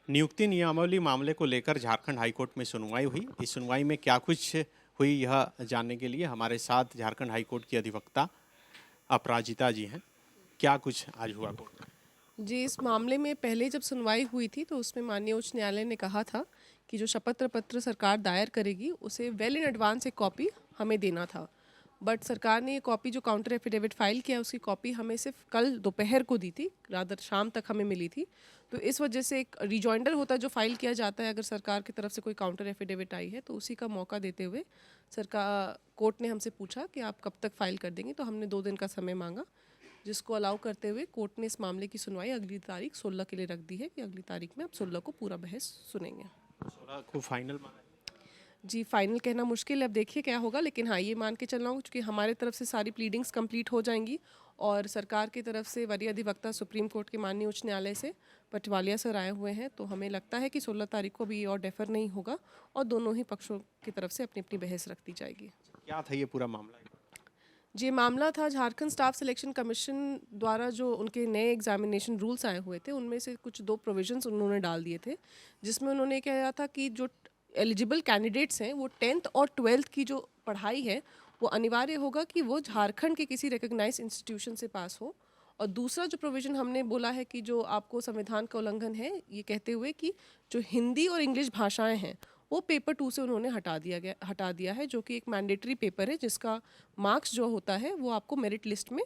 नियुक्ति नियमावली मामले को लेकर झारखंड हाईकोर्ट में सुनवाई हुई। इस सुनवाई में क्या कुछ हुई यह जानने के लिए हमारे साथ झारखंड हाईकोर्ट की अधिवक्ता अपराजिता जी हैं। क्या कुछ आज हुआ कोर्ट में? जी, इस मामले में पहले जब सुनवाई हुई थी तो उसमें माननीय उच्च न्यायालय ने कहा था कि जो शपथ पत्र सरकार दायर करेगी उसे वेल इन एडवांस एक कॉपी हमें देना था। बट सरकार ने ये कॉपी जो काउंटर एफिडेविट फाइल किया उसकी कॉपी हमें सिर्फ कल दोपहर को दी थी, रादर शाम तक हमें मिली थी। तो इस वजह से एक रिजॉइंडर होता है जो फाइल किया जाता है अगर सरकार की तरफ से कोई काउंटर एफिडेविट आई है, तो उसी का मौका देते हुए सरकार कोर्ट ने हमसे पूछा कि आप कब तक फाइल कर देंगे। तो हमने 2 दिन का समय मांगा, जिसको अलाउ करते हुए कोर्ट ने इस मामले की सुनवाई अगली तारीख 16 के लिए रख दी है कि अगली तारीख में अब 16 को पूरा बहस सुनेंगे। 16 को फाइनल माना है? जी, फाइनल कहना मुश्किल है, अब देखिए क्या होगा, लेकिन हाँ ये मान के चल रहा हूँ क्योंकि हमारे तरफ से सारी प्लीडिंग्स कंप्लीट हो जाएंगी और सरकार की तरफ से वरीय अधिवक्ता सुप्रीम कोर्ट के माननीय उच्च न्यायालय से पटवालिया सर आए हुए हैं। तो हमें लगता है कि 16 तारीख को भी और डेफर नहीं होगा और दोनों ही पक्षों की तरफ से अपनी अपनी बहस रख दी जाएगी। क्या था ये पूरा मामला? जी, मामला था झारखंड स्टाफ सिलेक्शन कमीशन द्वारा जो उनके नए एग्जामिनेशन रूल्स आए हुए थे उनमें से कुछ 2 प्रोविजंस उन्होंने डाल दिए थे, जिसमें उन्होंने कहा था कि जो एलिजिबल कैंडिडेट्स हैं वो 10th और 12th की जो पढ़ाई है वो अनिवार्य होगा कि वो झारखंड के किसी रिकग्नाइज इंस्टीट्यूशन से पास हो। और दूसरा जो प्रोविज़न हमने बोला है कि जो आपको संविधान का उल्लंघन है, ये कहते हुए कि जो हिंदी और इंग्लिश भाषाएं हैं वो पेपर 2 से उन्होंने हटा दिया है, जो कि एक मैंडेटरी पेपर है जिसका मार्क्स जो होता है वो आपको मेरिट लिस्ट में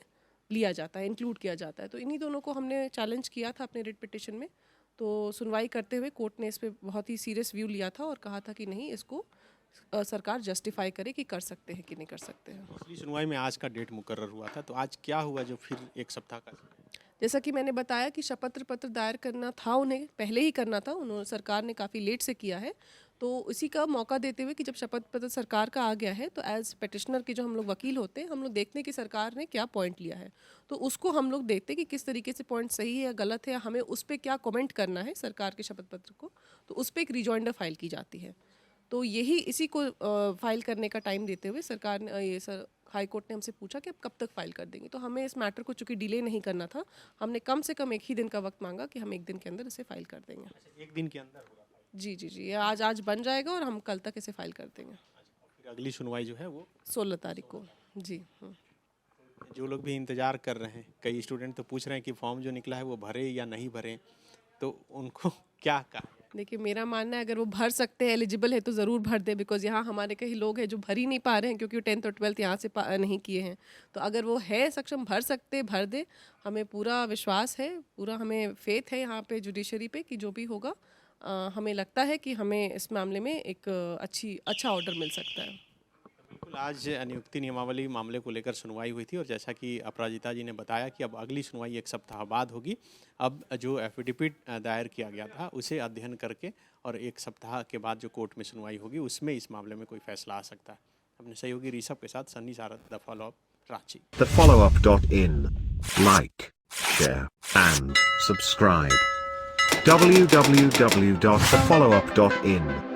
लिया जाता है, इंक्लूड किया जाता है। तो इन्हीं दोनों को हमने चैलेंज किया था अपने रिट पिटिशन में। तो सुनवाई करते हुए कोर्ट ने इस पर बहुत ही सीरियस व्यू लिया था और कहा था कि नहीं, इसको सरकार जस्टिफाई करे कि कर सकते हैं कि नहीं कर सकते हैं। पिछली सुनवाई में आज का डेट मुकर्रर हुआ था, तो आज क्या हुआ जो फिर एक सप्ताह का? जैसा कि मैंने बताया कि शपथ पत्र दायर करना था, उन्हें पहले ही करना था, उन्होंने सरकार ने काफ़ी लेट से किया है। तो इसी का मौका देते हुए कि जब शपथ पत्र सरकार का आ गया है तो एज पिटिशनर के जो हम लोग वकील होते हैं, हम लोग देखते हैं कि सरकार ने क्या पॉइंट लिया है, तो उसको हम लोग देखते हैं कि किस तरीके से पॉइंट सही है या गलत है, हमें उस पर क्या कमेंट करना है सरकार के शपथ पत्र को। तो उस पर एक रिजॉइंडर फाइल की जाती है। तो यही इसी को फाइल करने का टाइम देते हुए सरकार ने हाई कोर्ट ने हमसे पूछा कि आप कब तक फाइल कर देंगे। तो हमें इस मैटर को चूंकि डिले नहीं करना था, हमने कम से कम 1 ही दिन का वक्त मांगा कि हम 1 दिन के अंदर इसे फाइल कर देंगे। अच्छा, 1 दिन के अंदर होगा? जी जी जी, ये आज बन जाएगा और हम कल तक इसे फाइल कर देंगे। फिर अगली सुनवाई जो है वो 16 तारीख को। जी। जो लोग भी इंतजार कर रहे हैं, कई स्टूडेंट तो पूछ रहे हैं कि फॉर्म जो निकला है वो भरे या नहीं भरे, तो उनको क्या कहा? देखिए, मेरा मानना है अगर वो भर सकते हैं, एलिजिबल है तो ज़रूर भर दे, बिकॉज यहाँ हमारे कई लोग हैं जो भर ही नहीं पा रहे हैं क्योंकि 10th और 12th यहाँ से नहीं किए हैं। तो अगर वो है सक्षम, भर सकते, भर दे। हमें पूरा विश्वास है, पूरा हमें फेथ है यहाँ पे जुडिशरी पे कि जो भी होगा हमें लगता है कि हमें इस मामले में एक अच्छा ऑर्डर मिल सकता है। बिल्कुल, आज नियुक्ति नियमावली मामले को लेकर सुनवाई हुई थी और जैसा कि अपराजिता जी ने बताया कि अब अगली सुनवाई 1 सप्ताह बाद होगी। अब जो एफिडेविट दायर किया गया था उसे अध्ययन करके और 1 सप्ताह के बाद जो कोर्ट में सुनवाई होगी उसमें इस मामले में कोई फैसला आ सकता है। अपने सहयोगी ऋषभ के साथ Sunny Sharad, the followup, Ranchi. thefollowup.in. Like, share and subscribe. www.thefollowup.in